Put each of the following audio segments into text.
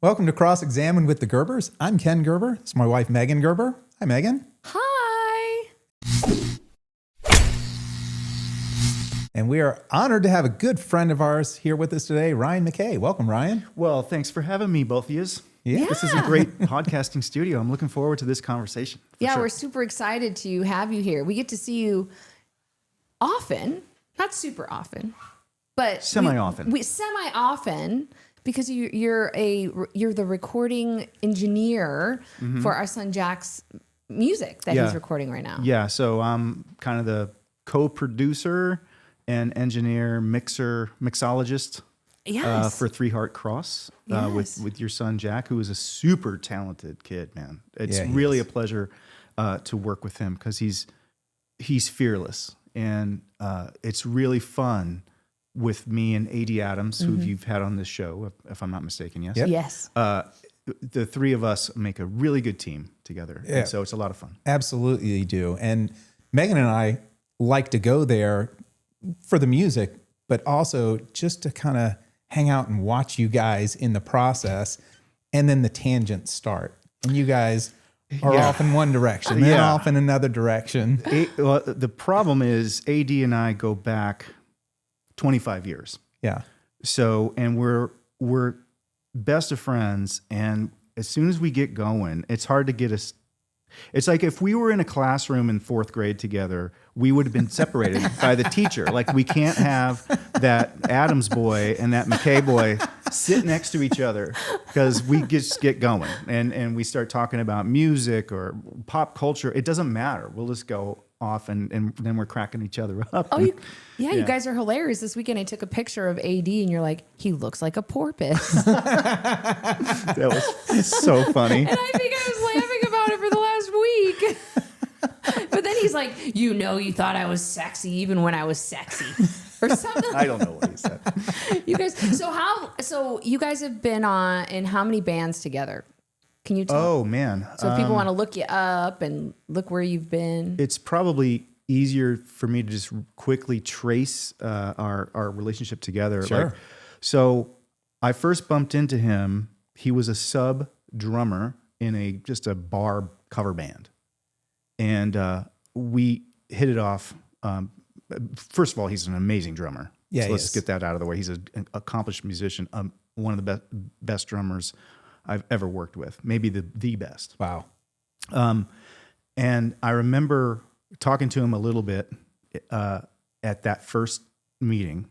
Welcome to Cross Examine with the Gerbers. I'm Ken Gerber. It's my wife, Megan Gerber. Hi, Megan. Hi. And we are honored to have a good friend of ours here with us today, Ryan McKay. Welcome, Ryan. Well, thanks for having me, both of yous. Yeah. This is a great podcasting studio. I'm looking forward to this conversation. Yeah, we're super excited to have you here. We get to see you often, not super often, but Semi-often. We semi-often because you're the recording engineer for our son Jack's music that he's recording right now. Yeah, so I'm kind of the co-producer and engineer, mixologist for Three Heart Cross with your son Jack, who is a super talented kid, man. It's really a pleasure to work with him because he's fearless, and it's really fun with me and A.D. Adams, who you've had on this show, if I'm not mistaken. Yes. Yep. Yes. The three of us make a really good team together, and so it's a lot of fun. Absolutely you do. And Megan and I like to go there for the music, but also just to kind of hang out and watch you guys in the process, and then the tangents start. And you guys are off in one direction, then off in another direction. Well, the problem is AD and I go back 25 years. Yeah. So, and we're best of friends, and as soon as we get going, it's hard to get us. It's like if we were in a classroom in fourth grade together, we would have been separated by the teacher. Like, we can't have that Adams boy and that McKay boy sit next to each other because we just get going and we start talking about music or pop culture. It doesn't matter. We'll just go off and then we're cracking each other up. Oh, you guys are hilarious. This weekend I took a picture of AD and you're like, he looks like a porpoise. That was so funny. And I think I was laughing about it for the last week. But then he's like, you thought I was sexy even when I was sexy. Or something. I don't know what he said. You guys, so you guys have been in how many bands together? Can you tell? Oh, man. So if people want to look you up and look where you've been. It's probably easier for me to just quickly trace our relationship together. Sure. So I first bumped into him. He was a sub drummer in just a bar cover band. And we hit it off. First of all, he's an amazing drummer. Yeah, so let's get that out of the way. He's an accomplished musician, one of the best drummers I've ever worked with, maybe the best. Wow. And I remember talking to him a little bit at that first meeting,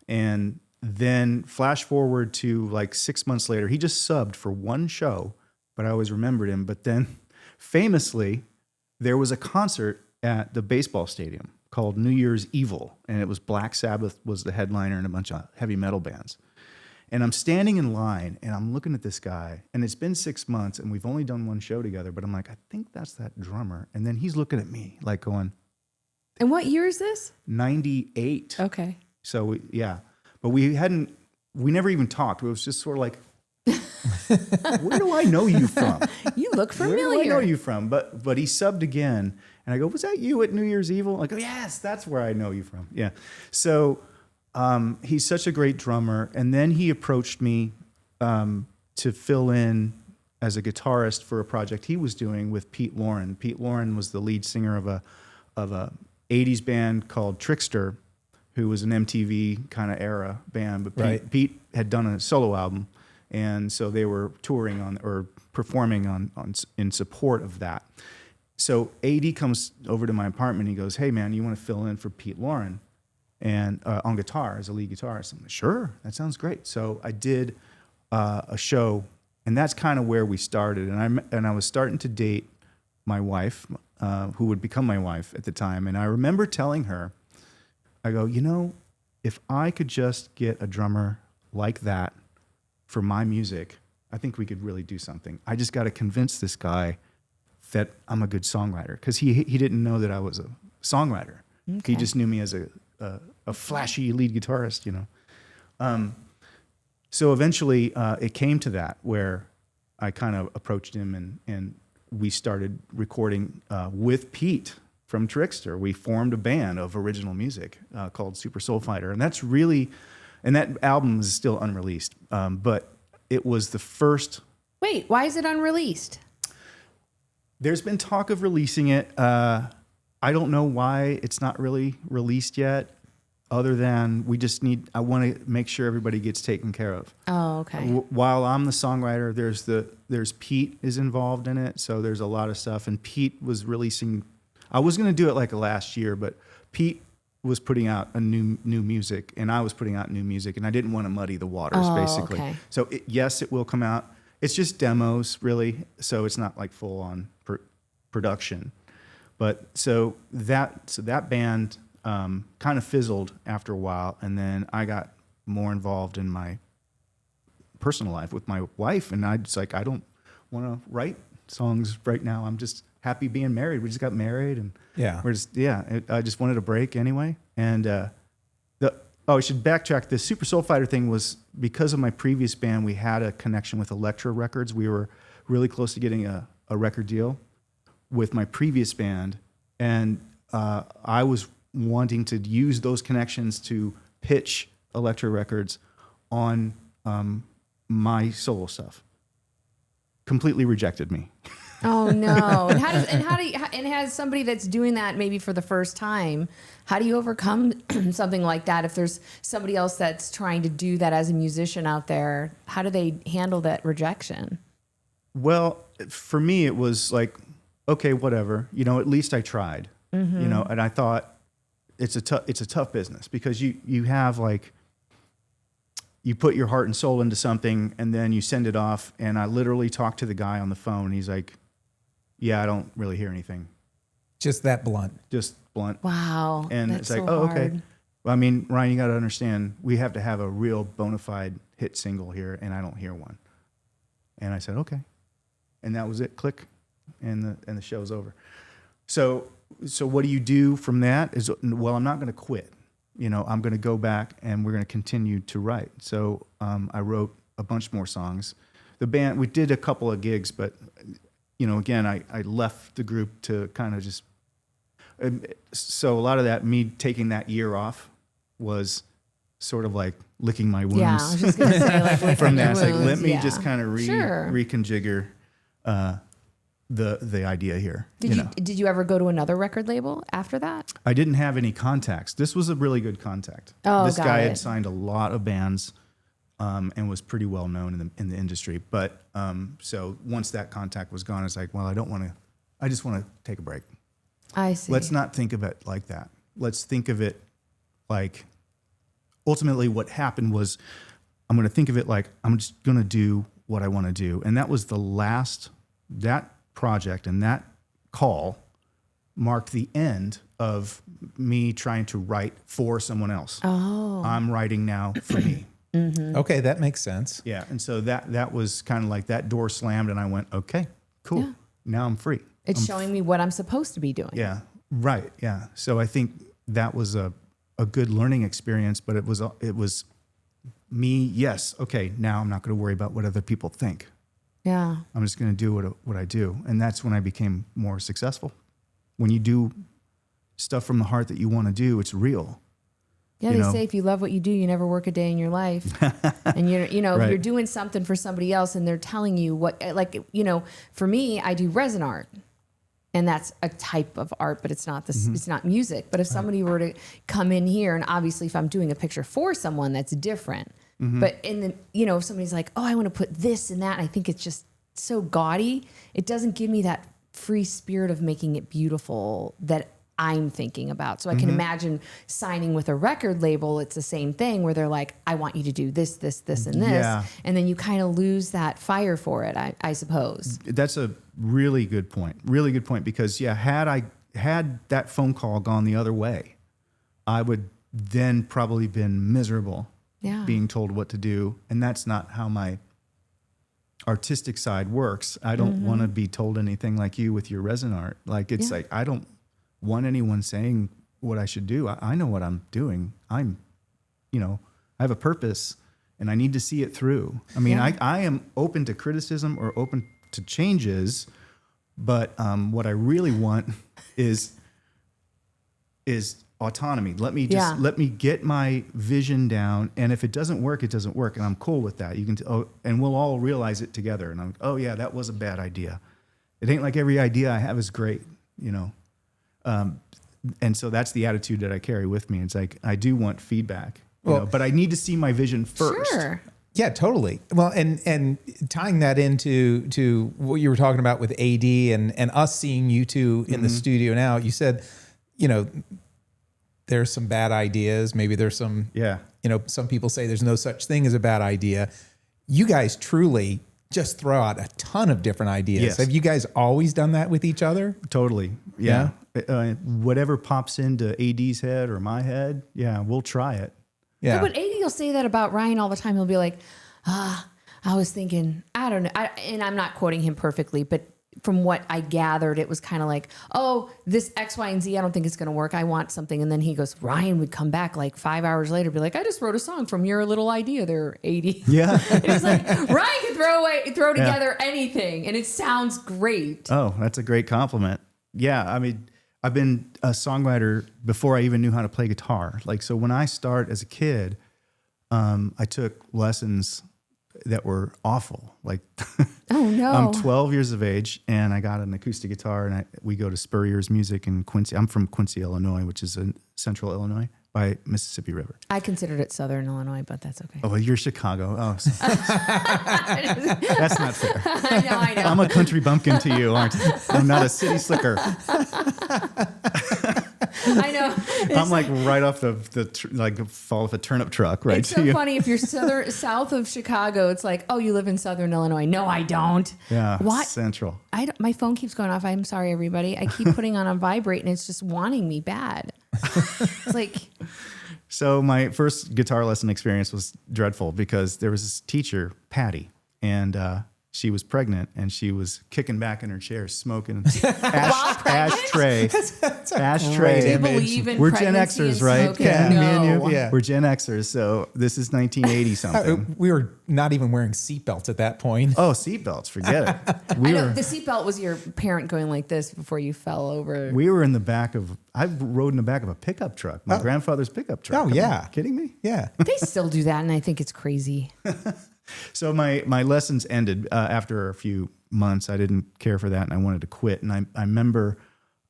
and then flash forward to like 6 months later, he just subbed for one show, but I always remembered him. But then famously, there was a concert at the baseball stadium called New Year's Evil, and it was Black Sabbath was the headliner and a bunch of heavy metal bands. And I'm standing in line and I'm looking at this guy, and it's been 6 months and we've only done one show together, but I'm like, I think that's that drummer. And then he's looking at me like going, And what year is this? 98. Okay. So but we never even talked. It was just sort of like, where do I know you from? You look familiar. Where do I know you from? But he subbed again, and I go, was that you at New Year's Evil? Like, oh, yes, that's where I know you from. Yeah. So he's such a great drummer. And then he approached me to fill in as a guitarist for a project he was doing with Pete Lauren. Pete Lauren was the lead singer of a 80s band called Trickster, who was an MTV kind of era band. But Pete had done a solo album, and so they were touring or performing in support of that. So AD comes over to my apartment. And he goes, "Hey man, you want to fill in for Pete Lauren and on guitar as a lead guitarist?" I'm like, "Sure, that sounds great." So I did a show, and that's kind of where we started. And I was starting to date my wife, who would become my wife at the time. And I remember telling her, I go, if I could just get a drummer like that for my music, I think we could really do something. I just got to convince this guy that I'm a good songwriter, because he didn't know that I was a songwriter. Okay. He just knew me as a flashy lead guitarist, So eventually it came to that where I kind of approached him and we started recording with Pete from Trickster. We formed a band of original music called Super Soul Fighter. And that album is still unreleased. But it was the first. Wait, why is it unreleased? There's been talk of releasing it. I don't know why it's not really released yet, other than I want to make sure everybody gets taken care of. Oh, okay. While I'm the songwriter, there's Pete is involved in it, so there's a lot of stuff. And Pete was releasing. I was going to do it like last year, but Pete was putting out a new music, and I was putting out new music, and I didn't want to muddy the waters, basically. Okay. So yes, it will come out. It's just demos, really. So it's not like full on production. But so that band kind of fizzled after a while, and then I got more involved in my personal life with my wife, and I don't want to write songs right now. I'm just happy being married. We just got married, and I just wanted a break anyway. And I should backtrack. The Super Soul Fighter thing was because of my previous band. We had a connection with Elektra Records. We were really close to getting a record deal with my previous band, and I was wanting to use those connections to pitch Elektra Records on my solo stuff. Completely rejected me. Oh no! And has somebody that's doing that maybe for the first time? How do you overcome something like that? If there's somebody else that's trying to do that as a musician out there, how do they handle that rejection? Well, for me, it was like, okay, whatever. At least I tried. And I thought it's a tough business because you have like. You put your heart and soul into something, and then you send it off. And I literally talked to the guy on the phone. He's like, "Yeah, I don't really hear anything." Just that blunt. Just blunt. Wow. And that's it's like, so oh, hard. okay. Well, I mean, Ryan, you got to understand, we have to have a real bona fide hit single here, and I don't hear one. And I said, okay. And that was it. Click, and the show's over. So what do you do from that? Well, I'm not going to quit. I'm going to go back and we're going to continue to write. So I wrote a bunch more songs. The band, we did a couple of gigs, but, again, I left the group to kind of just, so a lot of that, me taking that year off was sort of like licking my wounds. Yeah, I was just going to say, like, from that. wounds, It's like, let me yeah. just kind of reconfigure the idea here. Did you ever go to another record label after that? I didn't have any contacts. This was a really good contact. Oh, this guy it. had signed a lot of bands and was pretty well known in the industry. But so once that contact was gone, it's like, well, I just want to take a break. I see. Let's not think of it like that. Let's think of it like, ultimately what happened was, I'm going to think of it like, I'm just going to do what I want to do. And that was that project and that call marked the end of me trying to write for someone else. Oh. I'm writing now for me. Mm-hmm. Okay, that makes sense. Yeah. And so that was kind of like that door slammed and I went, okay, cool. Yeah. Now I'm free. It's showing me what I'm supposed to be doing. Yeah. Right. Yeah. So I think that was a good learning experience, but it was me. Yes. Okay. Now I'm not going to worry about what other people think. Yeah. I'm just going to do what I do. And that's when I became more successful. When you do stuff from the heart that you want to do, it's real. Yeah, they say if you love what you do, you never work a day in your life. And if Right. you're doing something for somebody else and they're telling you what, for me, I do resin art. And that's a type of art, but it's not this. Mm-hmm. It's not music. But if somebody were to come in here, and obviously if I'm doing a picture for someone, that's different. Mm-hmm. But if somebody's like, oh, I want to put this and that, and I think it's just so gaudy, it doesn't give me that free spirit of making it beautiful that I'm thinking about. So I can imagine signing with a record label. It's the same thing where they're like, I want you to do this, this, this, and this. Yeah. And then you kind of lose that fire for it, I suppose. That's a really good point. Really good point. Because had that phone call gone the other way, I would then probably been miserable being told what to do. And that's not how my artistic side works. I don't want to be told anything like you with your resin art. Like it's like, I don't want anyone saying what I should do. I know what I'm doing. I have a purpose and I need to see it through. I mean, I am open to criticism or open to changes, but what I really want is autonomy. Let me get my vision down. And if it doesn't work, it doesn't work. And I'm cool with that. And we'll all realize it together. And I'm, oh yeah, that was a bad idea. It ain't like every idea I have is great, you know? And so that's the attitude that I carry with me. It's like, I do want feedback, you know, but I need to see my vision first. Sure. Yeah, totally. Well, and tying that into what you were talking about with AD and us seeing you two in the studio now, you said, you know, there's some bad ideas. Maybe there's some, you know, some people say there's no such thing as a bad idea. You guys truly just throw out a ton of different ideas. Yes. Have you guys always done that with each other? Totally. Yeah. Whatever pops into AD's head or my head, we'll try it. Yeah. But AD will say that about Ryan all the time. He'll be like, I was thinking, I don't know. And I'm not quoting him perfectly, but from what I gathered, it was kind of like, oh, this X, Y, and Z, I don't think it's going to work. I want something. And then he goes, Ryan would come back like 5 hours later, be like, I just wrote a song from your little idea there, AD. Yeah. And it's like, Ryan can throw together anything and it sounds great. Oh, that's a great compliment. Yeah. I mean, I've been a songwriter before I even knew how to play guitar. Like, so when I start as a kid, I took lessons that were awful. Like, oh no, I'm 12 years of age and I got an acoustic guitar and we go to Spurrier's Music in Quincy. I'm from Quincy, Illinois, which is in central Illinois by Mississippi River. I considered it Southern Illinois, but that's okay. Oh, well, you're Chicago. Oh, that's not fair. I know. I'm a country bumpkin to you, aren't I? I'm not a city slicker. I know. I'm like right off the fall off a turnip truck, right? It's so funny. If you're south of Chicago, it's like, oh, you live in Southern Illinois. No, I don't. Yeah. What? Central. My phone keeps going off. I'm sorry, everybody. I keep putting on vibrate and it's just wanting me bad. It's like. So my first guitar lesson experience was dreadful because there was this teacher, Patty, and she was pregnant and she was kicking back in her chair, smoking ashtray. Ashtray. Do you believe in We're Gen pregnancy Xers, and right? smoking? Yeah. No. Me and you? Yeah. We're Gen Xers. So this is 1980 something. We were not even wearing seatbelts at that point. Oh, seatbelts. Forget it. I know the seatbelt was your parent going like this before you fell over. We were in the back of, I rode in the back of a pickup truck, my grandfather's pickup truck. Oh, yeah. Kidding me? Yeah. They still do that, and I think it's crazy. So my lessons ended after a few months. I didn't care for that, and I wanted to quit. And I remember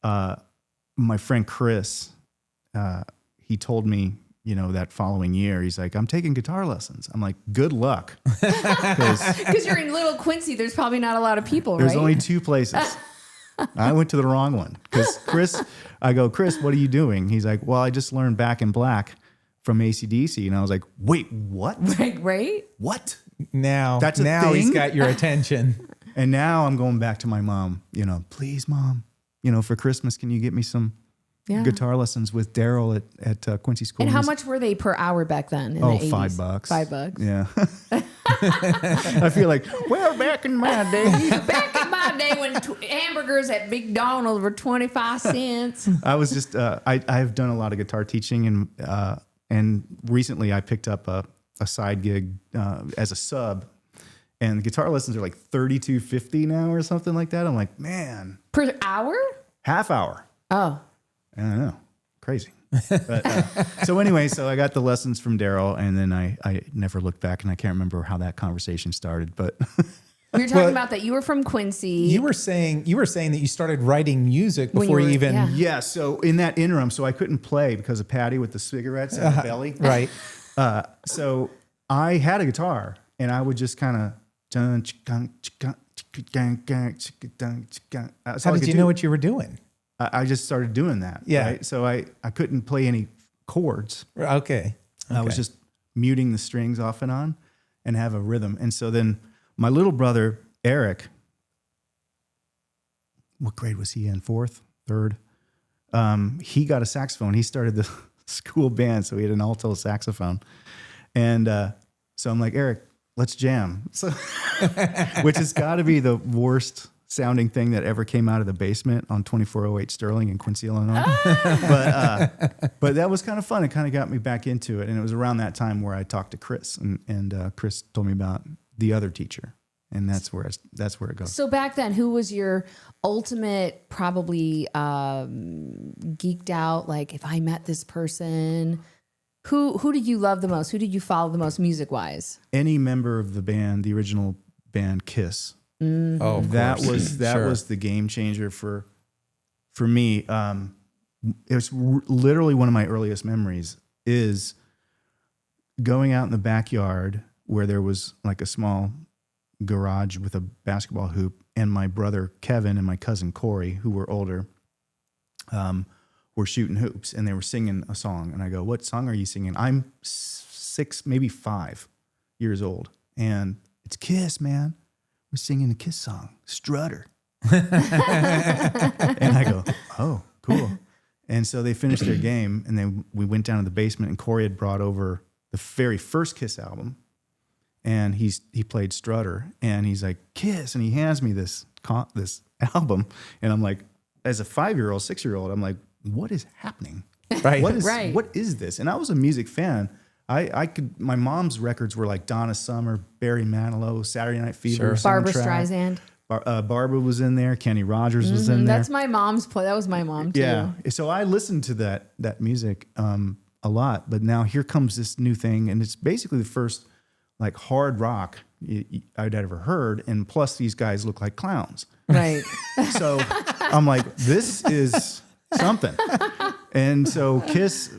my friend Chris, he told me, you know, that following year, he's like, I'm taking guitar lessons. I'm like, good luck. Because you're in Little Quincy, there's probably not a lot of people, There's right? only 2 places. I went to the wrong one. Because I go, Chris, what are you doing? He's like, well, I just learned Back in Black from AC/DC. And I was like, wait, what? Right? What? Now That's a thing? he's got your attention. And now I'm going back to my mom, you know, please, Mom, you know, for Christmas, can you get me some guitar lessons with Daryl at Quincy School? And how much were they per hour back then? In Oh, the 80s? $5. $5. Yeah. I feel like, well, back in my day. Back in my day when hamburgers at McDonald's were 25 cents. I was just, I've done a lot of guitar teaching and recently I picked up a side gig as a sub. And the guitar lessons are like $32.50 now or something like that. I'm like, man. Per hour? Half hour. Oh. I don't know. Crazy. But, so anyway, so I got the lessons from Daryl and then I never looked back and I can't remember how that conversation started, but. We were talking about that you were from Quincy. You were saying that you started writing music before you even. Yeah. So in that interim, so I couldn't play because of Patty with the cigarettes and the belly. Right. So I had a guitar and I would just kind of. How did you know what you were doing? I just started doing that. Yeah. Right? So I couldn't play any chords. Okay. I was just muting the strings off and on and have a rhythm. And so then my little brother, Eric, what grade was he in? 4th, 3rd? He got a saxophone. He started the school band, so he had an alto saxophone. And so I'm like, Eric, let's jam. So, which has got to be the worst sounding thing that ever came out of the basement on 2408 Sterling in Quincy, Illinois. But that was kind of fun. It kind of got me back into it. And it was around that time where I talked to Chris and Chris told me about the other teacher. And that's where it goes. So back then, who was your ultimate, probably geeked out? Like, if I met this person, who did you love the most? Who did you follow the most music wise? Any member of the band, the original band Kiss. Mm-hmm. Oh, of that course. was the game changer for me. It was literally one of my earliest memories is going out in the backyard where there was like a small garage with a basketball hoop, and my brother Kevin and my cousin Corey, who were older, were shooting hoops, and they were singing a song. And I go, "What song are you singing?" I'm 6, maybe 5 years old, and it's Kiss, man. We're singing a Kiss song, Strutter. And I go, "Oh, cool." And so they finished their game, and we went down to the basement, and Corey had brought over the very first Kiss album. And he played Strutter, and he's like, "Kiss," and he hands me this album, and I'm like, as a 5-year-old, 6-year-old, I'm like, what is happening? Right. What is this? And I was a music fan. My mom's records were like Donna Summer, Barry Manilow, Saturday Night Fever, Barbra soundtrack. Streisand. Barbara was in there. Kenny Rogers was in there. That's my mom's play. That was my mom too. Yeah. So I listened to that music a lot, but now here comes this new thing, and it's basically the first like hard rock I'd ever heard, and plus these guys look like clowns. Right. So I'm like, this is something. And so Kiss,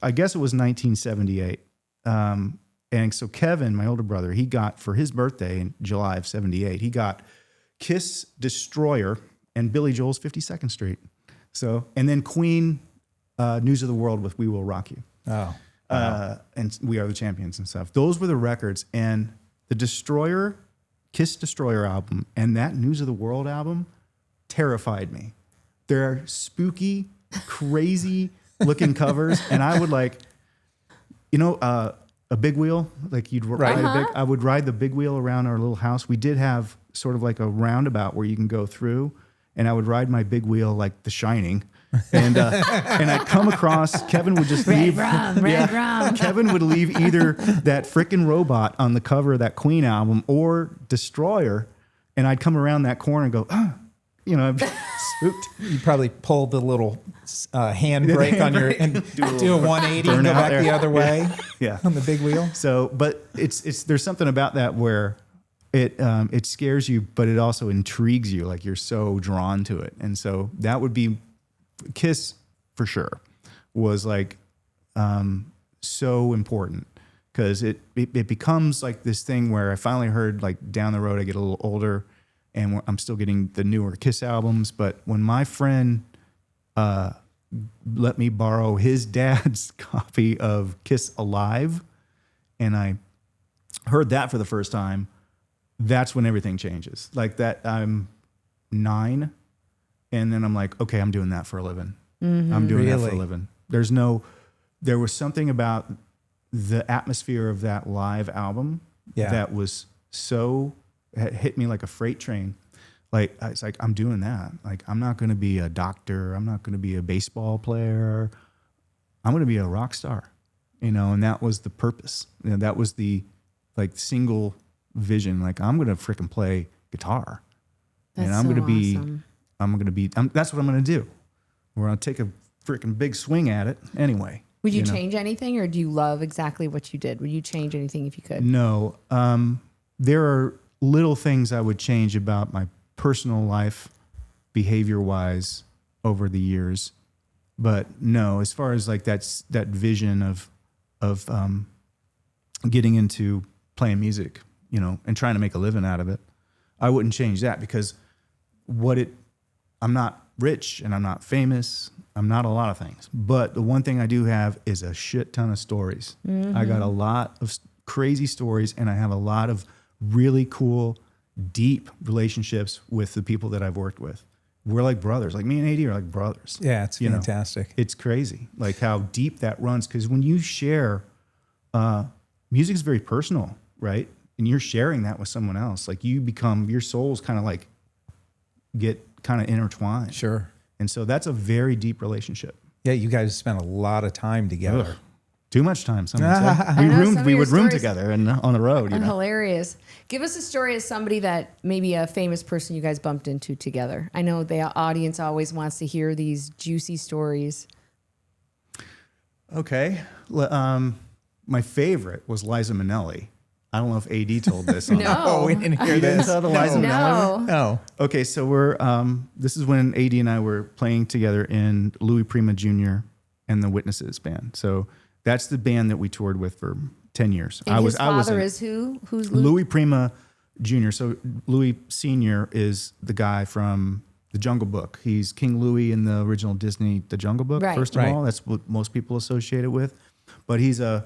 I guess it was 1978. And so Kevin, my older brother, he got, for his birthday in July of 78, he got Kiss Destroyer and Billy Joel's 52nd Street. So, and then Queen, News of the World with We Will Rock You. Oh. And We Are the Champions and stuff. Those were the records. And the Destroyer, Kiss Destroyer album, and that News of the World album terrified me. They're spooky, crazy looking covers. And I would like, a big wheel, like you'd ride I would ride the big wheel around our little house. We did have sort of like a roundabout where you can go through, and I would ride my big wheel like The Shining. And I'd come across, Kevin would just leave. Red rum. Kevin would leave either that frickin' robot on the cover of that Queen album or Destroyer, and I'd come around that corner and go, I'm spooked. You probably pull the little handbrake on your and do a 180 and go back the other way. Yeah. On the big wheel. So, but it's there's something about that where it scares you, but it also intrigues you. Like you're so drawn to it, and so that would be Kiss for sure. Was like so important because it becomes like this thing where I finally heard, like, down the road I get a little older and I'm still getting the newer Kiss albums. But when my friend let me borrow his dad's copy of Kiss Alive, and I heard that for the first time, that's when everything changes. Like that, I'm 9, and then I'm like, okay, I'm doing that for a living. Mm-hmm. I'm doing that for a living. There was something about the atmosphere of that live album that was so, hit me like a freight train. Like, it's like, I'm doing that. Like, I'm not going to be a doctor. I'm not going to be a baseball player. I'm going to be a rock star, and that was the purpose. That was the, like, single vision. Like, I'm going to freaking play guitar. That's and I'm so going to be, awesome. that's what I'm going to do. We're going to take a freaking big swing at it anyway. Would you change anything, or do you love exactly what you did? Would you change anything if you could? No. There are little things I would change about my personal life, behavior-wise, over the years. But no, as far as like that vision of getting into playing music, and trying to make a living out of it, I wouldn't change that because I'm not rich and I'm not famous. I'm not a lot of things. But the one thing I do have is a shit ton of stories. Mm-hmm. I got a lot of crazy stories, and I have a lot of really cool, deep relationships with the people that I've worked with. We're like brothers. Like me and AD are like brothers. Yeah, it's fantastic. It's crazy, like how deep that runs. Because when you share, music is very personal, right? And you're sharing that with someone else. Like your souls kind of like get kind of intertwined. Sure. And so that's a very deep relationship. Yeah, you guys spent a lot of time together. Too much time, some would say. I know some of We your would room stories together and on the road, you know. hilarious. Give us a story of somebody that maybe a famous person you guys bumped into together. I know the audience always wants to hear these juicy stories. Okay. My favorite was Liza Minnelli. I don't know if AD told this. No. Oh, we didn't hear You didn't this. tell the Liza Minnelli? No. No. Okay, so we're this is when AD and I were playing together in Louis Prima Jr. and the Witnesses band. So that's the band that we toured with for 10 years. And his father is who? Who's Louis? Louis Prima Jr. So Louis Sr. is the guy from The Jungle Book. He's King Louis in the original Disney The Jungle Book. Right. First of all, that's what most people associate it with. But he's a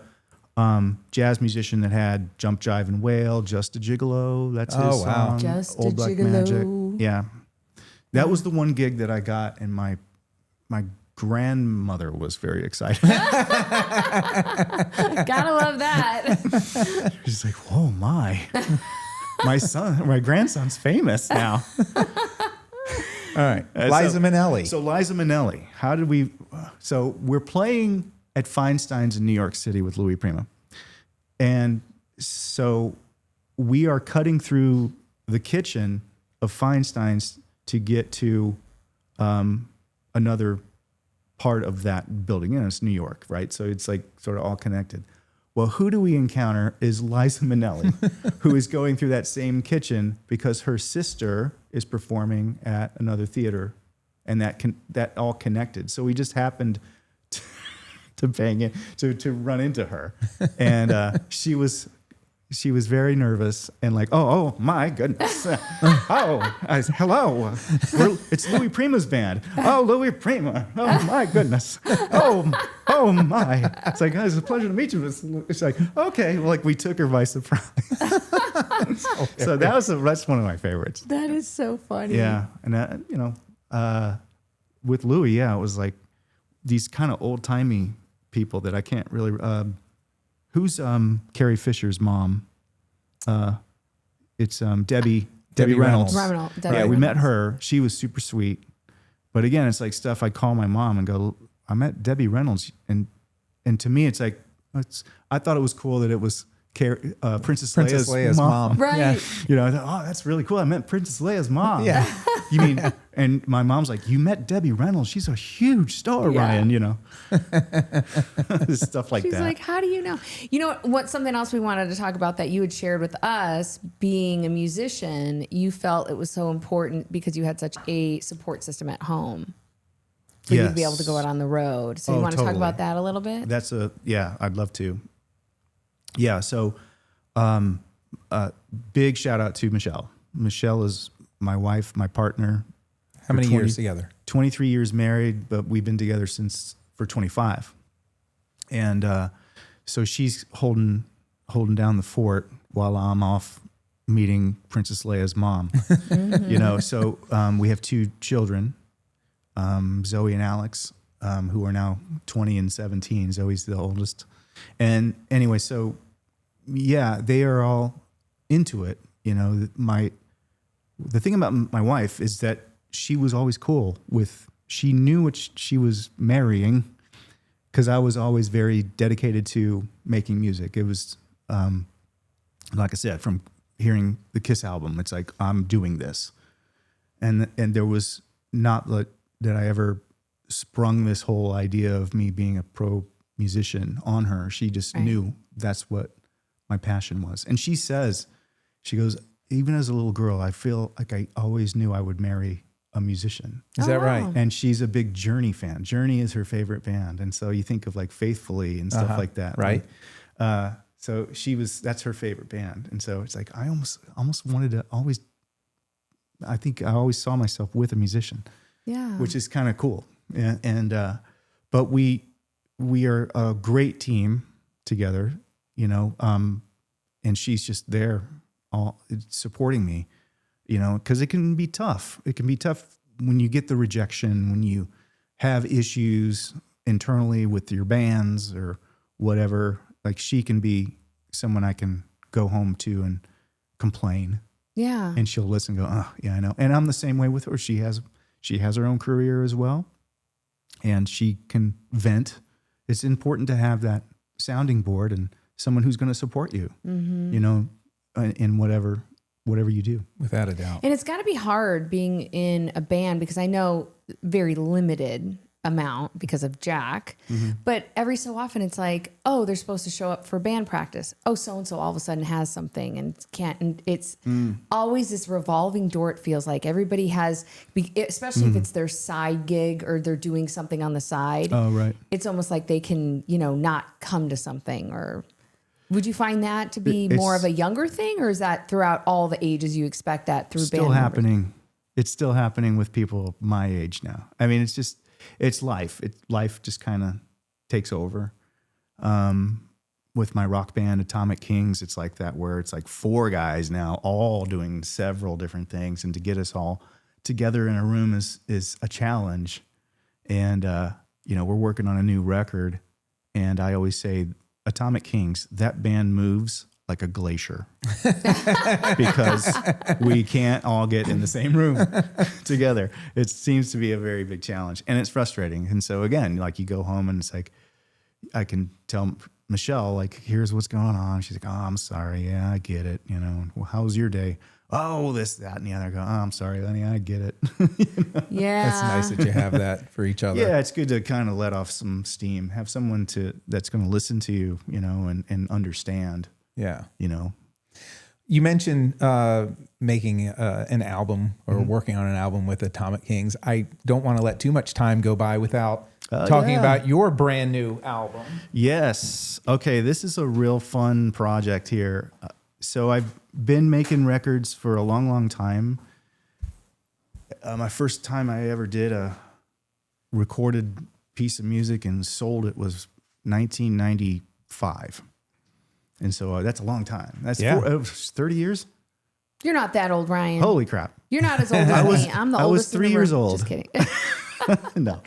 jazz musician that had Jump, Jive, and Wail, Just a Gigolo. That's his Oh, wow. song. Just a Old Black Gigolo. Magic. Yeah. That was the one gig that I got, and my grandmother was very excited. Gotta love that. She's like, "Whoa, my grandson's famous now." All right. Liza Minnelli. So Liza Minnelli, how did we? So we're playing at Feinstein's in New York City with Louis Prima, and so we are cutting through the kitchen of Feinstein's to get to another part of that building. You know, it's New York, right? So it's like sort of all connected. Well, who do we encounter is Liza Minnelli, who is going through that same kitchen because her sister is performing at another theater, and that all connected. So we just happened to bang it, to run into her, and she was very nervous and like, oh my goodness, hello, it's Louis Prima's band. Oh, Louis Prima. Oh my goodness. Oh my. It's like, it's a pleasure to meet you. It's like, okay, well, like we took her by surprise. So that's one of my favorites. That is so funny. Yeah, and with Louis, yeah, it was like these kind of old timey people that I can't really. Who's Carrie Fisher's mom? It's Debbie Reynolds. Debbie Yeah, we Reynolds. met her. She was super sweet. But again, it's like stuff I'd call my mom and go, I met Debbie Reynolds. And to me, it's like, I thought it was cool that it was Princess Leia's mom. Right. Yeah. You know, I thought, oh, that's really cool. I met Princess Leia's mom. Yeah. You mean, and my mom's like, you met Debbie Reynolds. She's a huge star, Yeah. Ryan, you know. Stuff like She's that. like, how do you know? You know what? Something else we wanted to talk about that you had shared with us, being a musician, you felt it was so important because you had such a support system at home for you to be able to go out on the road. So you want to talk totally. about that a little bit? I'd love to. Yeah. So, big shout out to Michelle. Michelle is my wife, my partner. How many years together? 23 years married, but we've been together for 25. And so she's holding down the fort while I'm off meeting Princess Leia's mom. You know, so we have 2 children, Zoe and Alex, who are now 20 and 17. Zoe's the oldest. And anyway, so yeah, they are all into it. You know, the thing about my wife is that she was always cool she knew what she was marrying, because I was always very dedicated to making music. It was, like I said, from hearing the Kiss album, it's like, I'm doing this. And there was not that I ever sprung this whole idea of me being a pro musician on her. She just knew that's what my passion was. And she goes, even as a little girl, I feel like I always knew I would marry a musician. Is that right? And she's a big Journey fan. Journey is her favorite band. And so you think of like Faithfully and stuff like that. Right. So that's her favorite band. And so it's like, I almost wanted to I think I always saw myself with a musician. Yeah. Which is kind of cool. But we are a great team together, you know, and she's just there all supporting me, you know, because it can be tough. It can be tough when you get the rejection, when you have issues internally with your bands or whatever. Like, she can be someone I can go home to and complain. Yeah. And she'll listen and go, oh, yeah, I know. And I'm the same way with her. She has her own career as well, and she can vent. It's important to have that sounding board and someone who's going to support you, you know, in whatever you do. Without a doubt. And it's got to be hard being in a band because I know very limited amount because of Jack, but every so often it's like, oh, they're supposed to show up for band practice. Oh, so-and-so all of a sudden has something and can't, and it's always this revolving door. It feels like everybody has, especially if it's their side gig or they're doing something on the side. Oh, right. It's almost like they can, you know, not come to something. Or would you find that to be more of a younger thing, or is that throughout all the ages you expect that through Still band happening. members? It's still happening with people my age now. I mean, it's life. Life just kind of takes over. With my rock band, Atomic Kings, it's like that, where it's like 4 guys now, all doing several different things, and to get us all together in a room is a challenge. And you know, we're working on a new record, and I always say, Atomic Kings, that band moves like a glacier because we can't all get in the same room together. It seems to be a very big challenge, and it's frustrating. And so again, like, you go home and it's like, I can tell Michelle, like, here's what's going on. She's like, oh, I'm sorry. Yeah, I get it. You know, well, how was your day? Oh, this, that, and the other. I go, oh, I'm sorry, honey. I get it. You know? Yeah. That's nice that you have that for each other. Yeah, it's good to kind of let off some steam, have someone that's going to listen to you, you know, and understand. Yeah. You know, You mentioned making an album or working on an album with Atomic Kings. I don't want to let too much time go by without talking about your brand new album. Yes. Okay, this is a real fun project here. So I've been making records for a long, long time. My first time I ever did a recorded piece of music and sold it was 1995. And so that's a long time. That's 30 years. You're not that old, Ryan. Holy crap. You're not as old as me. I'm the I oldest. was 3 years old. Just kidding. No.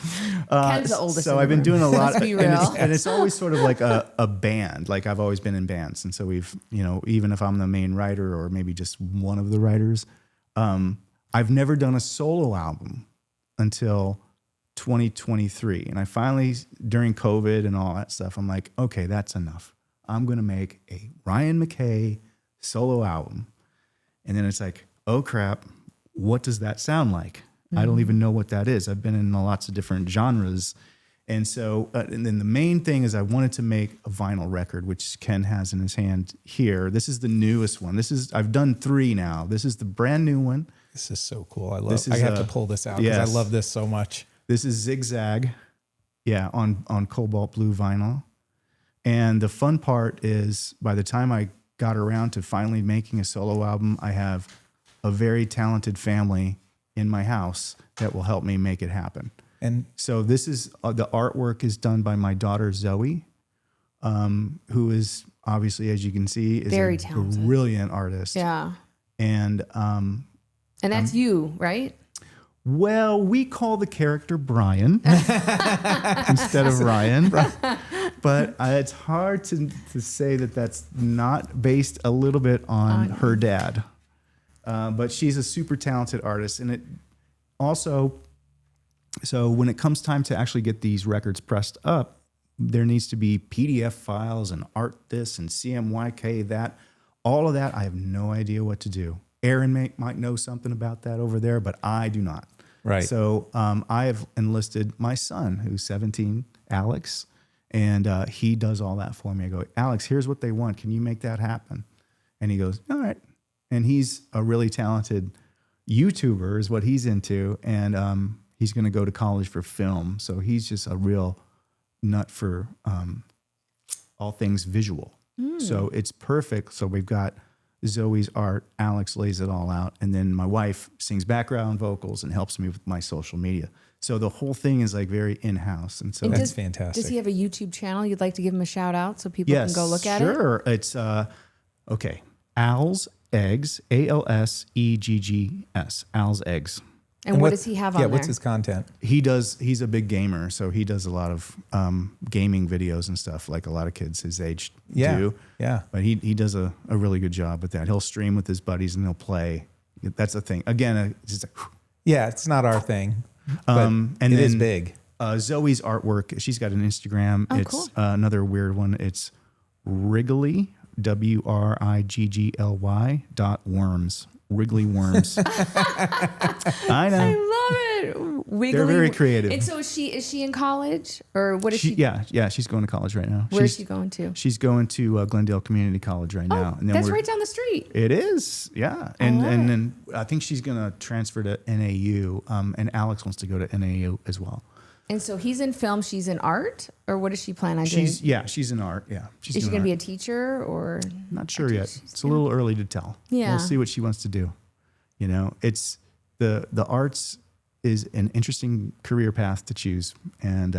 Ken's the oldest. So in the I've been room. doing a lot. Let's be real. And it's always sort of like a band. Like, I've always been in bands. And so we've, you know, even if I'm the main writer or maybe just one of the writers, I've never done a solo album until 2023. And I finally, during COVID and all that stuff, I'm like, okay, that's enough. I'm going to make a Ryan McKay solo album. And then it's like, oh crap, what does that sound like? I don't even know what that is. I've been in lots of different genres. And so, and then the main thing is I wanted to make a vinyl record, which Ken has in his hand here. This is the newest one. I've done 3 now. This is the brand new one. This is so cool. I have to pull this out because yes. I love this so much. This is Zigzag. Yeah. On cobalt blue vinyl. And the fun part is, by the time I got around to finally making a solo album, I have a very talented family in my house that will help me make it happen. And so this is the artwork is done by my daughter Zoe, who is obviously, as you can see, is Very a talented. brilliant artist. Yeah. And that's you, right? well, we call the character Brian instead of Ryan. But it's hard to say that that's not based a little bit on her dad. But she's a super talented artist. And it also, so when it comes time to actually get these records pressed up, there needs to be PDF files and art this and CMYK that. All of that, I have no idea what to do. Aaron might know something about that over there, but I do not. Right. So I have enlisted my son, who's 17, Alex, and he does all that for me. I go, Alex, here's what they want. Can you make that happen? And he goes, all right. And he's a really talented YouTuber is what he's into. And he's going to go to college for film. So he's just a real nut for all things visual. So it's perfect. So we've got Zoe's art, Alex lays it all out, and then my wife sings background vocals and helps me with my social media. So the whole thing is like very in-house. And so That's fantastic. Does he have a YouTube channel? You'd like to give him a shout out so people can go look at it? Sure. It's okay. Al's Eggs, ALSEGGS, Al's Eggs. And what does he have on there? What's his content? He's a big gamer, so he does a lot of gaming videos and stuff like a lot of kids his age do. Yeah. But he does a really good job with that. He'll stream with his buddies and he'll play. That's the thing. Again, it's just like, Yeah, it's not our thing, but and it is then big. Zoe's artwork. She's got an Instagram. Oh, It's cool. Another weird one. It's Wriggly, WRIGGLY .worms. Wriggly worms. I know. I love it. Wiggly. They're very creative. And so is she in college or what is she? Yeah, she's going to college right now. Where is she going to? She's going to Glendale Community College right now. And then That's right down the street. It is, yeah. And then I think she's going to transfer to NAU, and Alex wants to go to NAU as well. And so he's in film, she's in art, or what does she plan on doing? She's in art. Yeah, Is she going to be a teacher or? Not sure yet. It's a little early to tell. Yeah. We'll see what she wants to do. You know, it's the arts is an interesting career path to choose, and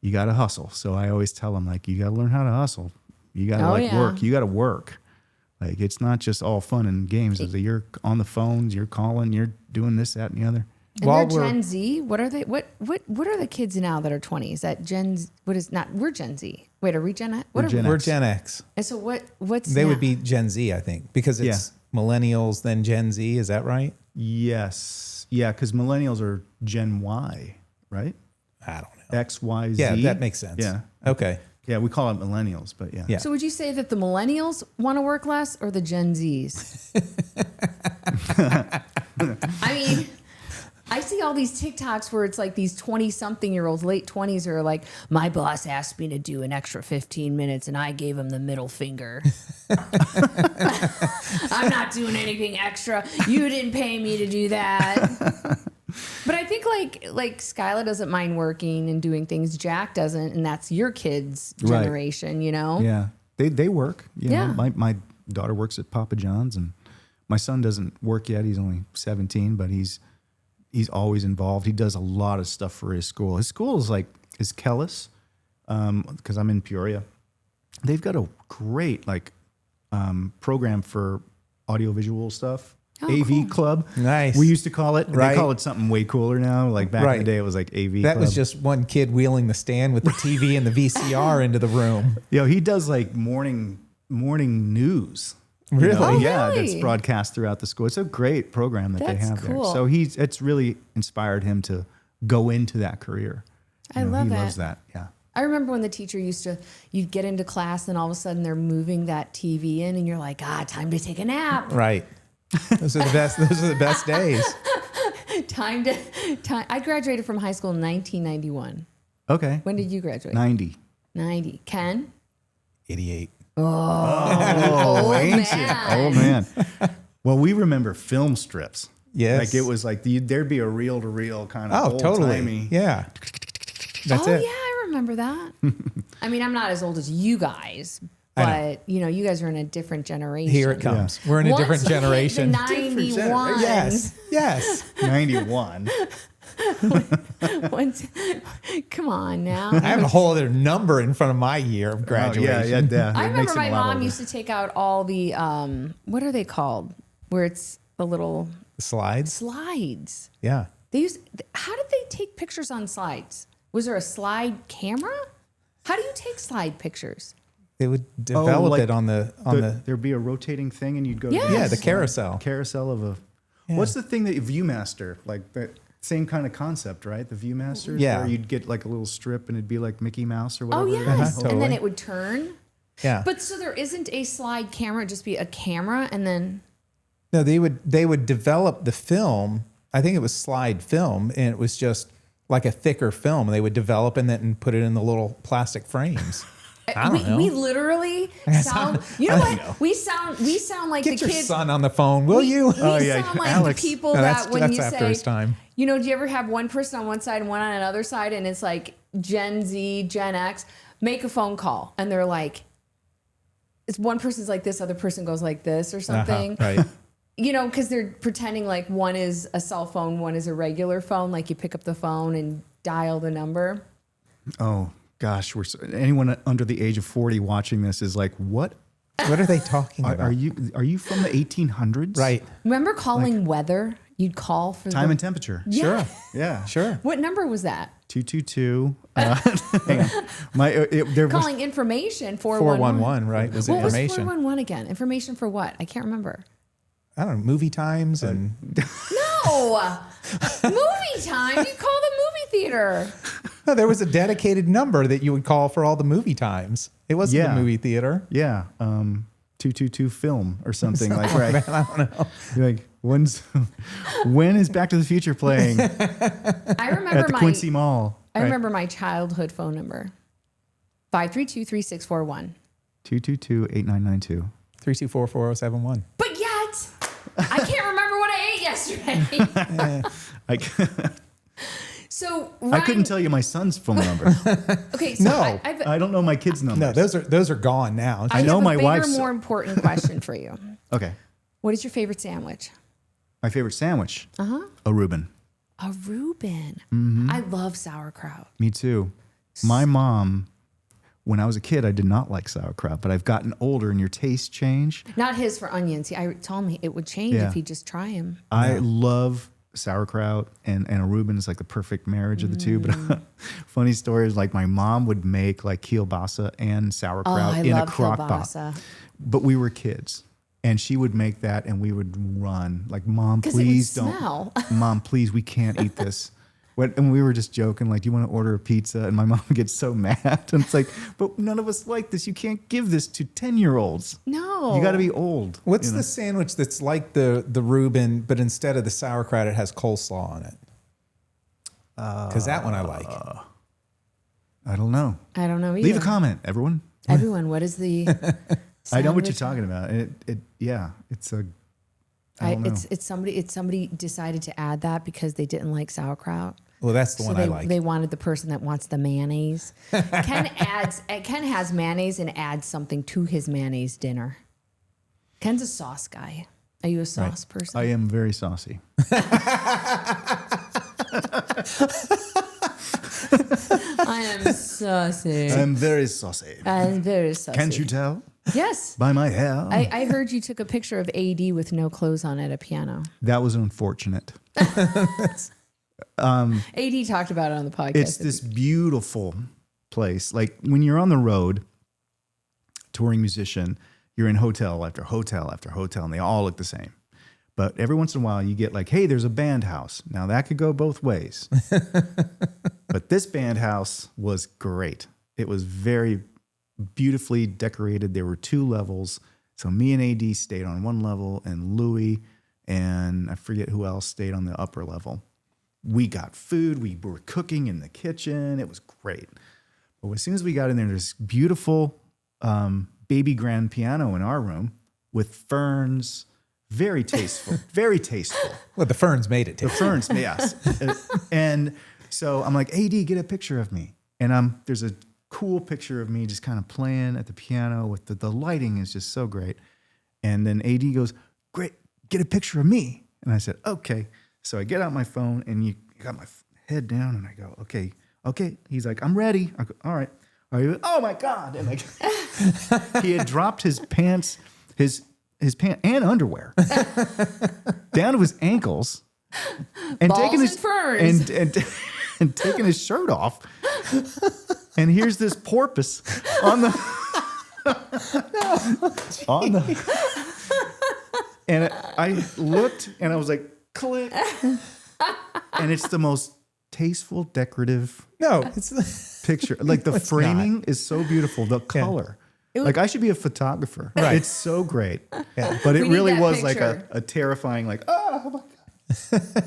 you got to hustle. So I always tell them, like, you got to learn how to hustle. You got to work. You got to work. Like, it's not just all fun and games. You're on the phones, you're calling, you're doing this, that, and the other. And they're Gen Z. What are they? What are the kids now that are 20? Is that Gen? What is not? We're Gen Z. Wait, are we Gen X? We're Gen X. And so what's They now? would be Gen Z, I think, because it's millennials, then Gen Z. Is that right? Yes. Yeah, because millennials are Gen Y, right? I don't know. X, Y, Z. Yeah, that makes sense. Yeah. Okay. Yeah, we call it millennials, but yeah. So would you say that the millennials want to work less or the Gen Zs? I mean, I see all these TikToks where it's like these 20-something-year-olds, late 20s, are like, my boss asked me to do an extra 15 minutes and I gave him the middle finger. I'm not doing anything extra. You didn't pay me to do that. But I think like Skyla doesn't mind working and doing things. Jack doesn't, and that's your kids' generation, you know? Yeah. They work. You Yeah. know, my daughter works at Papa John's, and my son doesn't work yet. He's only 17, but he's always involved. He does a lot of stuff for his school. His school is Kellis, because I'm in Peoria. They've got a great program for audiovisual stuff. AV cool. Club. Nice. We used to call it. Right. They call it something way cooler now. Like back in the day, it was like AV That Club. was just one kid wheeling the stand with the TV and the VCR into the room. Yo, he does like morning news. Really? Oh, Yeah, really? that's broadcast throughout the school. It's a great program that they That's have cool. there. So it's really inspired him to go into that career. I love he that. loves that. Yeah. I remember when the teacher you'd get into class and all of a sudden they're moving that TV in and you're like, time to take a nap. Right. Those are the best. Those are the best days. Time. I graduated from high school in 1991. Okay. When did you graduate? 90. 90. Ken? 88. Oh, ancient. man. Oh, man. Well, we remember film strips. Yes. Like it was like there'd be a reel-to-reel kind of Totally. Yeah. That's Yeah, it. I remember that. I mean, I'm not as old as you guys, I but you guys are in a different generation. Here it comes. We're in a different Once we hit generation. The 91. Yes. Yes. 91. Come on now. I have a whole other number in front of my year of graduation. Yeah. I It makes remember him my a lot mom older. used to take out all the what are they called? Where it's the little Slides. slides. Yeah. How did they take pictures on slides? Was there a slide camera? How do you take slide pictures? They would develop like it on the There'd be a rotating thing, and you'd go. Yes. To yeah, the carousel. Carousel of a. What's the thing that ViewMaster, like the same kind of concept, right? The ViewMaster. Yeah. Where you'd get like a little strip, and it'd be like Mickey Mouse or Oh whatever. yes, totally. and then it would turn. Yeah. But so there isn't a slide camera; it'd just be a camera, and then No, they would develop the film. I think it was slide film, and it was just like a thicker film. And they would develop and put it in the little plastic frames. I don't know. we literally sound. You know what? We sound like Get the your kids. son on the phone, will you? We yeah, sound like Alex. the people No, that when that's you after say, his time. do you ever have one person on one side and one on another side, and it's like Gen Z, Gen X, make a phone call, and they're like, it's one person's like this, other person goes like this or something. Right. Because they're pretending like one is a cell phone, one is a regular phone. Like you pick up the phone and dial the number. Oh gosh, anyone under the age of 40 watching this is like, what? What are they talking about? Are you from the 1800s? Right. Remember calling weather? You'd call for Time and temperature. Yeah. Sure. Yeah. Sure. What number was that? 222. Hang on. There was Calling information 411. 411, right? Was What was information. 411 again? Information for what? I can't remember. I don't know, movie times and No! Movie time. You call the movie theater. No, there was a dedicated number that you would call for all the movie times. It wasn't Yeah. a movie theater. Yeah. 222 film or something like right. Man, I don't know. You're like, when is Back to the Future playing I remember at the Quincy Mall? I remember my childhood phone number. 532-3641. 222-8992. 324-4071. But yet, I can't remember what I ate yesterday. So Ryan, I couldn't tell you my son's phone number. Okay, so No. I I don't know my kids' numbers. No, those are gone now. I know have my a bigger, wife's- more important question for you. Okay. What is your favorite sandwich? My favorite sandwich? Uh-huh. A Reuben. A Reuben. Mm-hmm. I love sauerkraut. Me too. My mom, when I was a kid, I did not like sauerkraut, but I've gotten older and your taste change. Not his for onions. I told him it would change Yeah. if he just try him. I love sauerkraut and a Reuben is like the perfect marriage of the two. But funny story is like my mom would make like kielbasa and sauerkraut I in a love crock pot. kielbasa. But we were kids. And she would make that and we would run. Like, Mom, 'Cause it would please smell. don't. Mom, please, we can't eat this. And we were just joking, like, do you want to order a pizza? And my mom gets so mad. And it's like, but none of us like this. You can't give this to 10-year-olds. No. You got to be old. What's you know? the sandwich that's like the Reuben, but instead of the sauerkraut, it has coleslaw on it? Because that one I like. I don't know. I don't know either. Leave a comment, everyone. Everyone, what is the I know what you're sandwich? talking about. It's a, I don't know. It's somebody decided to add that because they didn't like sauerkraut. Well, that's the So one they, I like. they wanted the person that wants the mayonnaise. Ken has mayonnaise and adds something to his mayonnaise dinner. Ken's a sauce guy. Are you a sauce person? I am very saucy. I am saucy. I'm very saucy. I'm very saucy. Can't you tell Yes. by my hair? I heard you took a picture of AD with no clothes on at a piano. That was unfortunate. AD talked about it on the podcast. It's this beautiful place. Like when you're on the road, touring musician, you're in hotel after hotel after hotel, and they all look the same. But every once in a while, you get like, hey, there's a band house. Now that could go both ways. But this band house was great. It was very beautifully decorated. There were 2 levels. So me and AD stayed on one level, and Louis and I forget who else stayed on the upper level. We got food. We were cooking in the kitchen. It was great. But as soon as we got in there, there's beautiful baby grand piano in our room with ferns. Very tasteful. Very tasteful. Well, the ferns made it. The ferns, yes. And so I'm like, AD, get a picture of me. And there's a cool picture of me just kind of playing at the piano with the lighting is just so great. And then AD goes, great, get a picture of me. And I said, okay. So I get out my phone and you got my head down and I go, okay. He's like, I'm ready. I go, all right. Are you? Oh my God. And like he had dropped his pants, his pants and underwear down to his ankles and Balls taking his and ferns. and taking his shirt off. And here's this porpoise on the and I looked and I was like, click. And it's the most tasteful, decorative No, it's picture. Like the it's framing is so beautiful. The color. Like I should be a photographer. Right. It's so great. Yeah. But it We need really that was like picture. a terrifying, like, oh my God.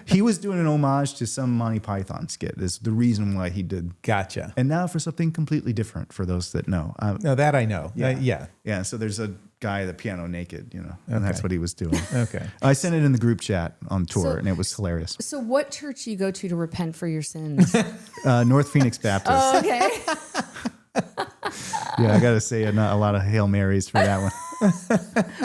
He was doing an homage to some Monty Python skit. Is the reason why he did. gotcha. And now for something completely different for those that know. No, that I know. Yeah. Yeah. So there's a guy at the piano naked, and that's Okay. what he was doing. Okay. I sent it in the group chat on tour, So- and it was hilarious. So what church do you go to repent for your sins? North Phoenix Baptist. Oh, okay. Yeah, I got to say, not a lot of Hail Marys for that one.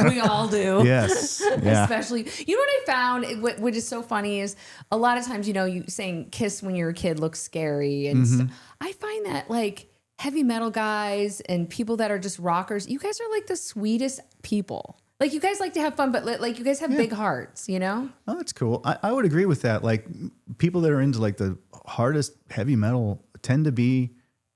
We all do. Yes. Yeah. Especially, you know what I found, which is so funny is a lot of times, you saying kiss when you're a kid looks scary. And Mm-hmm. I find that like heavy metal guys and people that are just rockers, you guys are like the sweetest people. Like you guys like to have fun, but like you guys have big hearts, Oh, that's cool. I would agree with that. Like people that are into like the hardest heavy metal tend to be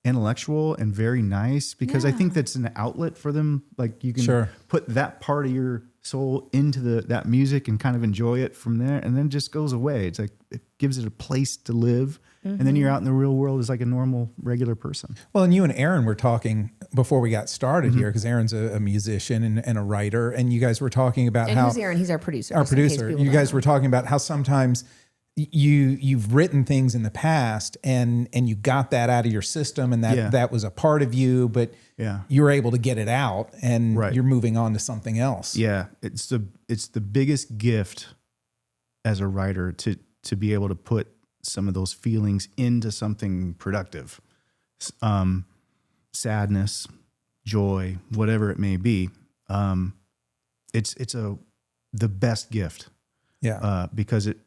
intellectual and very nice because I Yeah. think that's an outlet for them. Like you can Sure. put that part of your soul into that music and kind of enjoy it from there, and then it just goes away. It's like it gives it a place to live, and then you're out in the real world as like a normal, regular person. Well, and you and Aaron were talking before we got started here, because Aaron's a musician and a writer, and you guys were talking about And how who's Aaron? He's our producer. our just in case producer. people You don't guys know. were talking about how sometimes you've written things in the past and you got that out of your system, and that Yeah. that was a part of you, but Yeah. you were able to get it out, and Right. you're moving on to something else. Yeah, it's the biggest gift as a writer to be able to put some of those feelings into something productive. Sadness, joy, whatever it may be. It's the best gift. Yeah. Because it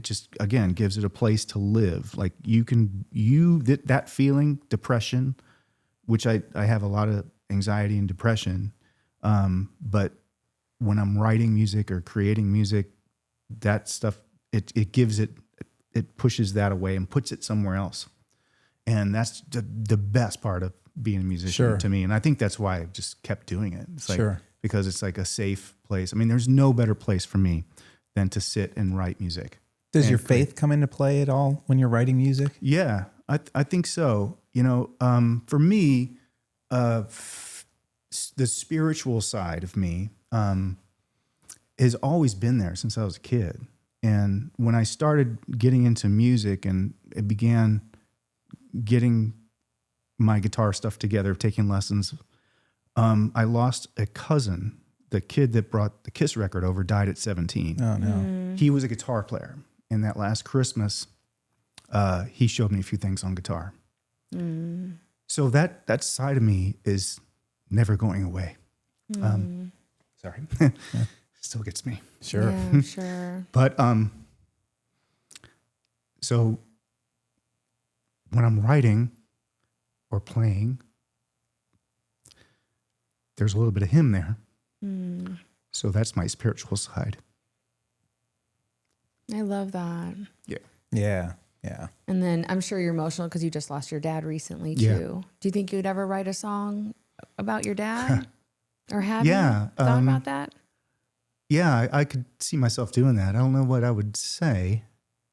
just again gives it a place to live. Like that feeling, depression, which I have a lot of anxiety and depression. But when I'm writing music or creating music, that stuff, it gives it pushes that away and puts it somewhere else. And that's the best part of being a musician Sure. to me. And I think that's why I've just kept doing it. It's like, Sure. because it's like a safe place. I mean, there's no better place for me than to sit and write music. Does and your create. faith come into play at all when you're writing music? Yeah, I think so. For me, the spiritual side of me has always been there since I was a kid. And when I started getting into music and it began getting my guitar stuff together, taking lessons, I lost a cousin. The kid that brought the Kiss record over died at 17. Oh no. He was a guitar player. And that last Christmas, he showed me a few things on guitar. So that side of me is never going away. Sorry. Still gets me. Sure. Yeah, sure. But so when I'm writing or playing, there's a little bit of him there. So that's my spiritual side. I love that. Yeah. Yeah. Yeah. And then I'm sure you're emotional because you just lost your dad recently too. Yeah. Do you think you'd ever write a song about your dad? Or have Yeah, you thought about that? Yeah, I could see myself doing that. I don't know what I would say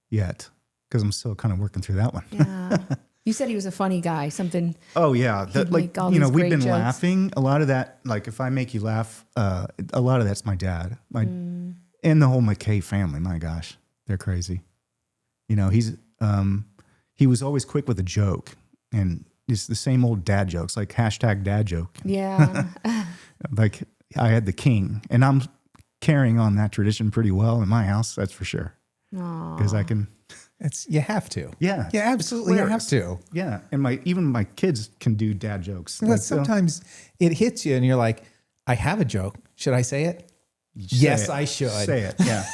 yet because I'm still kind of working through that one. Yeah. You said he was a funny guy. Something. Oh yeah, He'd make all these we've great been jokes. laughing. A lot of that, like if I make you laugh, a lot of that's my dad, and the whole McKay family. My gosh, they're crazy. He was always quick with a joke, and it's the same old dad jokes, like hashtag dad joke. Yeah. Like I had the king, and I'm carrying on that tradition pretty well in my house. That's for sure, because I can. You have to. Yeah. Yeah, absolutely. You have to. Yeah, and even my kids can do dad jokes. But sometimes it hits you and you're like, I have a joke. Should I say it? Yes, I should. Say it. Yeah.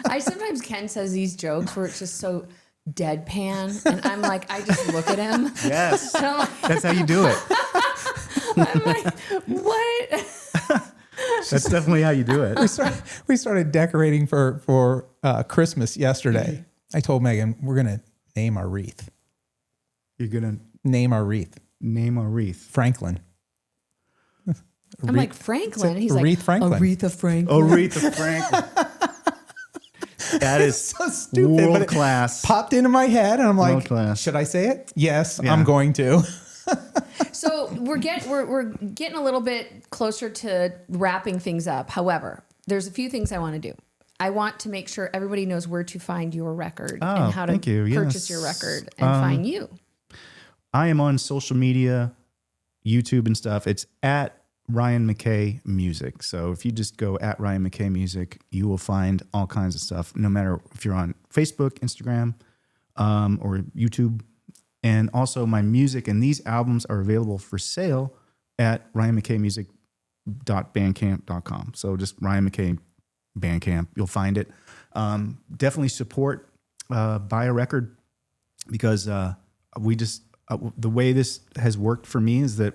I sometimes Ken says these jokes where it's just so deadpan, and I'm like, I just look at him. Yes. And I'm like, That's how you do it. I'm like, what? That's definitely how you do it. We started decorating for Christmas yesterday. I told Megan, we're going to name our wreath. You're going to Name our wreath. name a wreath. Franklin. I'm like, Franklin. He's like, Wreath Franklin. Aretha Franklin. Oh, Aretha Franklin. That is So stupid. but world it class. Popped into my head and I'm World like, class. should I say it? Yes, Yeah. I'm going to. So we're getting a little bit closer to wrapping things up. However, there's a few things I want to do. I want to make sure everybody knows where to find your record and how to thank you. purchase Yes. your record and find you. I am on social media, YouTube and stuff. It's at Ryan McKay Music. So if you just go at Ryan McKay Music, you will find all kinds of stuff, no matter if you're on Facebook, Instagram, or YouTube. And also my music and these albums are available for sale at ryanmckaymusic.bandcamp.com. So just Ryan McKay Bandcamp, you'll find it. Definitely support, buy a record, because we just, the way this has worked for me is that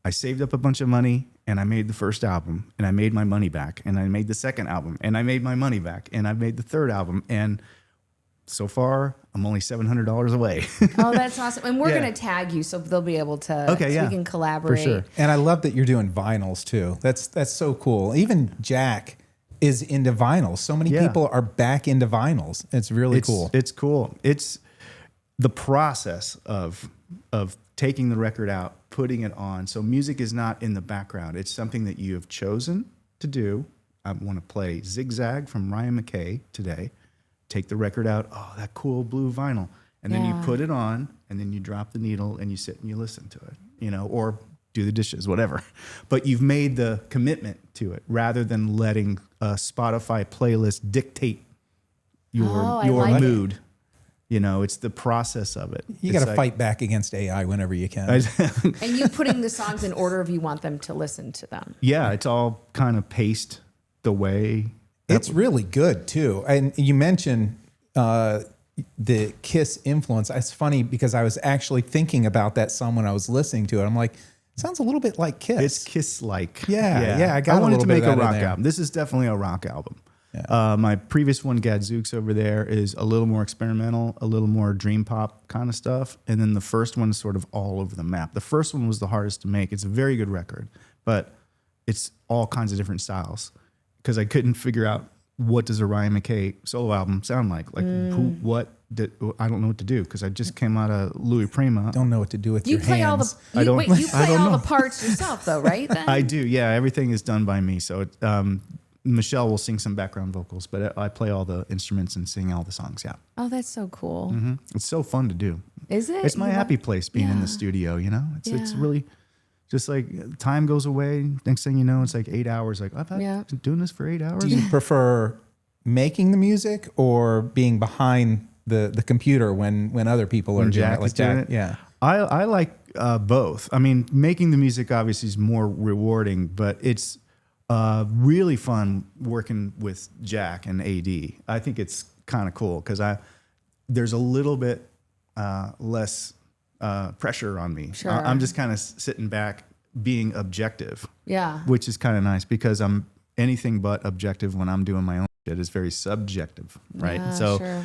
I saved up a bunch of money and I made the first album and I made my money back, and I made the second album and I made my money back, and I made the third album, and so far, I'm only $700 away. Oh, that's awesome. And we're Yeah. going to tag you so they'll be able to, Okay, so yeah, we can collaborate. for sure. And I love that you're doing vinyls too. That's so cool. Even Jack is into vinyls. So many Yeah. people are back into vinyls. It's really cool. It's cool. It's the process of taking the record out, putting it on. So music is not in the background. It's something that you have chosen to do. I want to play Zigzag from Ryan McKay today. Take the record out. Oh, that cool blue vinyl. And then you Yeah. put it on, and then you drop the needle and you sit and you listen to it, you know, or do the dishes, whatever. But you've made the commitment to it rather than letting a Spotify playlist dictate your Oh, I like it. mood. You know, it's the process of it. You It's got to like- fight back against AI whenever you can. And you putting the songs in order if you want them to listen to them. Yeah, it's all kind of paced the way. It's really good too. And you mentioned the Kiss influence. It's funny because I was actually thinking about that song when I was listening to it. I'm like, it sounds a little bit like Kiss. It's Kiss-like. Yeah, I got a wanted little to bit make of a that in rock there. album. This is definitely a rock album. Yeah. My previous one, Gadzooks over there, is a little more experimental, a little more dream pop kind of stuff. And then the first one is sort of all over the map. The first one was the hardest to make. It's a very good record, but it's all kinds of different styles because I couldn't figure out what does a Ryan McKay solo album sound like. Like I don't know what to do because I just came out of Louis Prima. Don't know what to do with You your play hands. all the, wait, you I play don't all know. the parts yourself though, right? Then? I do, yeah. Everything is done by me. So Michelle will sing some background vocals, but I play all the instruments and sing all the songs. Yeah, Oh, that's so cool. it's so fun to do. Is it? It's my You happy love- place being in Yeah. the studio. You know, it's Yeah. really just like time goes away. Next thing you know, it's like 8 hours. Like I've Yeah. been doing this for 8 hours. Do you prefer making the music or being behind the computer when other people are When doing Jack it? is doing it? Yeah. I like both. I mean, making the music obviously is more rewarding, but it's really fun working with Jack and AD. I think it's kind of cool because there's a little bit less pressure on me. Sure. I'm just kind of sitting back, being objective, Yeah. which is kind of nice because I'm anything but objective when I'm doing my own shit. It's very subjective, right? Yeah, So. sure.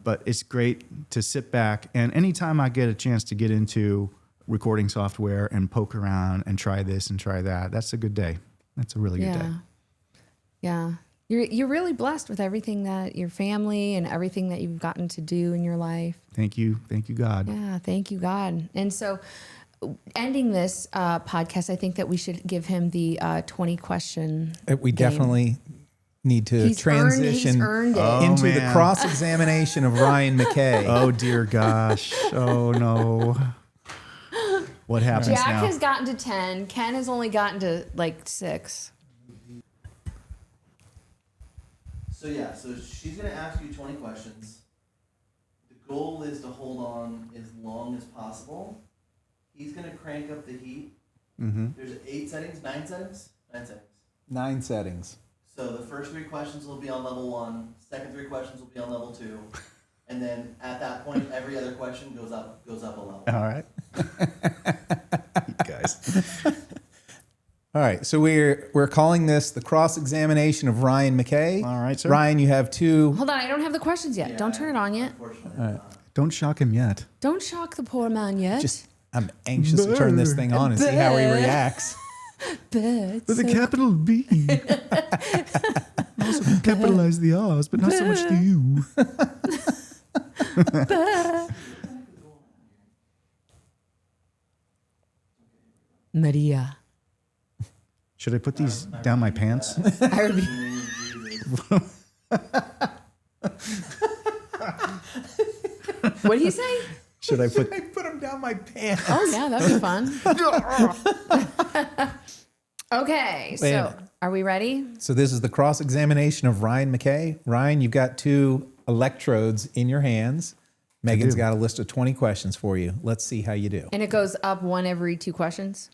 But it's great to sit back, and anytime I get a chance to get into recording software and poke around and try this and try that, that's a good day. That's a really good day. Yeah. You're really blessed with everything that your family and everything that you've gotten to do in your life. Thank you, God. Yeah, thank you, God. And so, ending this podcast, I think that we should give him the 20 question. We definitely need to He's transition earned it. Oh, into the man. cross-examination of Ryan McKay. Oh dear gosh. Oh no. What happens Jack now? has gotten to 10. Ken has only gotten to like 6. So yeah, so she's gonna ask you 20 questions. The goal is to hold on as long as possible. He's gonna crank up the heat. Mm-hmm. There's 8 settings, 9 settings? 9 settings. 9 settings. So the first 3 questions will be on level 1, second 3 questions will be on level 2, and then at that point, every other question goes up a level. All right. You guys. All right, so we're calling this the cross-examination of Ryan McKay. All right, sir. Ryan, you have 2. Hold on, I don't have the questions yet. Don't turn it on yet. Unfortunately. Don't shock him yet. Don't shock the poor man yet. I'm anxious to turn this thing on and see how he reacts. But With a capital B. Also capitalize the R's, but not so much the U. Maria. Should I put these down my pants? I would be- what did he say? Should I put? I put him down my pants. Oh yeah, that'd be fun. Okay, Wait a so minute. are we ready? So this is the cross-examination of Ryan McKay. Ryan, you've got 2 electrodes in your hands. Megan's do. got a list of 20 questions for you. Let's see how you do. And it goes up 1 every 2 questions.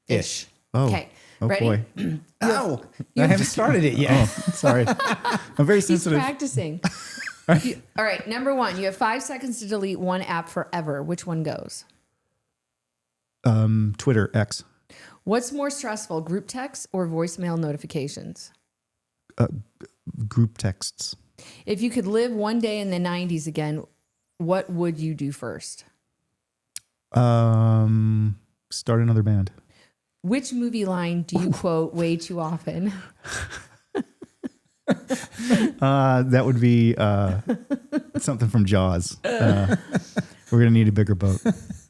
Ish. Oh, Okay, oh ready? boy. Ow! I haven't started it yet. Sorry. I'm very He's sensitive. practicing. All right, number 1. You have 5 seconds to delete one app forever. Which one goes? Twitter, X, What's more stressful, group texts or voicemail notifications? group texts. If you could live one day in the 90s again, what would you do first? Start another band. Which movie line do you quote way too often? That would be something from Jaws. We're going to need a bigger boat.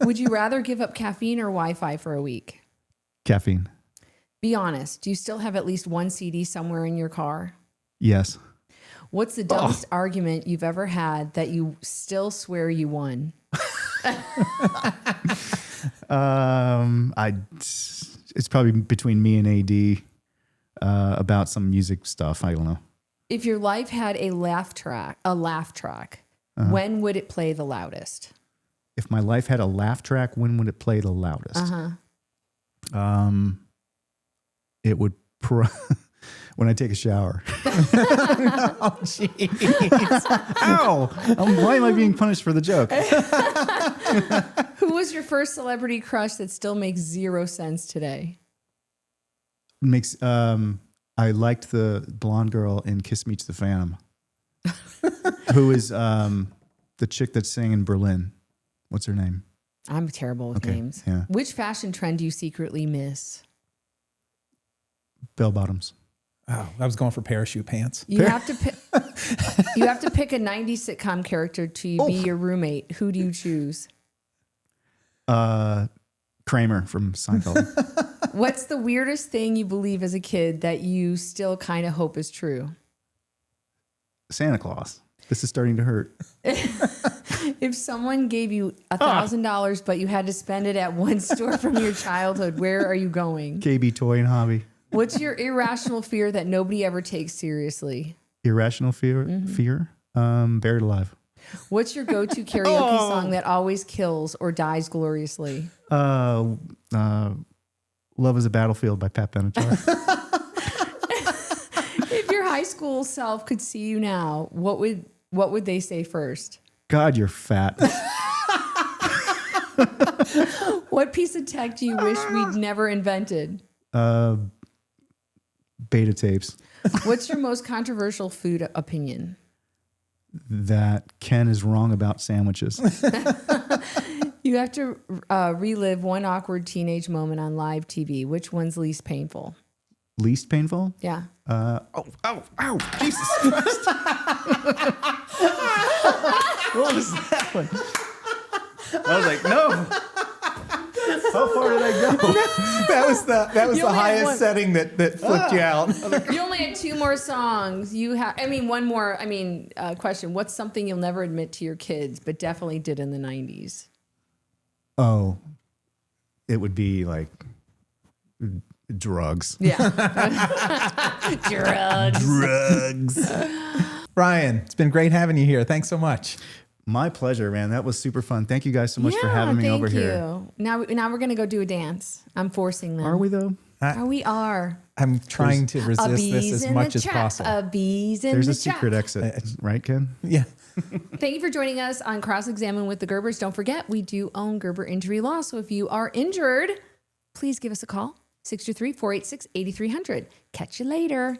Would you rather give up caffeine or Wi-Fi for a week? Caffeine. Be honest. Do you still have at least one CD somewhere in your car? Yes. What's the dumbest argument you've ever had that you still swear you won? It's probably between me and AD about some music stuff. I don't know. If your life had a laugh track, when would it play the loudest? If my life had a laugh track, when would it play the loudest? It would when I take a shower. Oh, jeez. Ow! Why am I being punished for the joke? Who was your first celebrity crush that still makes zero sense today? I liked the blonde girl in Kiss Meets the Phantom, who is the chick that sang in Berlin. What's her name? I'm terrible with names. Yeah. Which fashion trend do you secretly miss? Bell bottoms. Oh, I was going for parachute pants. You have to pick. You have to pick a 90s sitcom character to be your roommate. Who do you choose? Kramer from Seinfeld. What's the weirdest thing you believe as a kid that you still kind of hope is true? Santa Claus. This is starting to hurt. If someone gave you $1,000, but you had to spend it at one store from your childhood, where are you going? KB Toy and Hobby. What's your irrational fear that nobody ever takes seriously? Irrational fear? Fear? Buried alive. What's your go-to karaoke song that always kills or dies gloriously? Love is a Battlefield by Pat Benatar. If your high school self could see you now, what would they say first? God, you're fat. What piece of tech do you wish we'd never invented? Beta tapes. What's your most controversial food opinion? That Ken is wrong about sandwiches. You have to relive one awkward teenage moment on live TV. Which one's least painful? Least painful? Yeah. Ow, Jesus Christ. What was that one? I was like, no. How far did I go? That was the You only had highest one. setting that flipped you out. You only had two more songs. One more. Question. What's something you'll never admit to your kids, but definitely did in the 90s? Oh, it would be like drugs. Yeah. Drugs. Ryan, it's been great having you here. Thanks so much. My pleasure, man. That was super fun. Thank you guys so much for having me over here. Now we're gonna go do a dance. I'm forcing them. Are we though? We are. I'm trying to resist this as much as possible. There's a secret exit, right, Ken? Yeah. Thank you for joining us on Cross Examine with the Gerbers. Don't forget, we do own Gerber Injury Law. So if you are injured, please give us a call. 623-486-8300. Catch you later.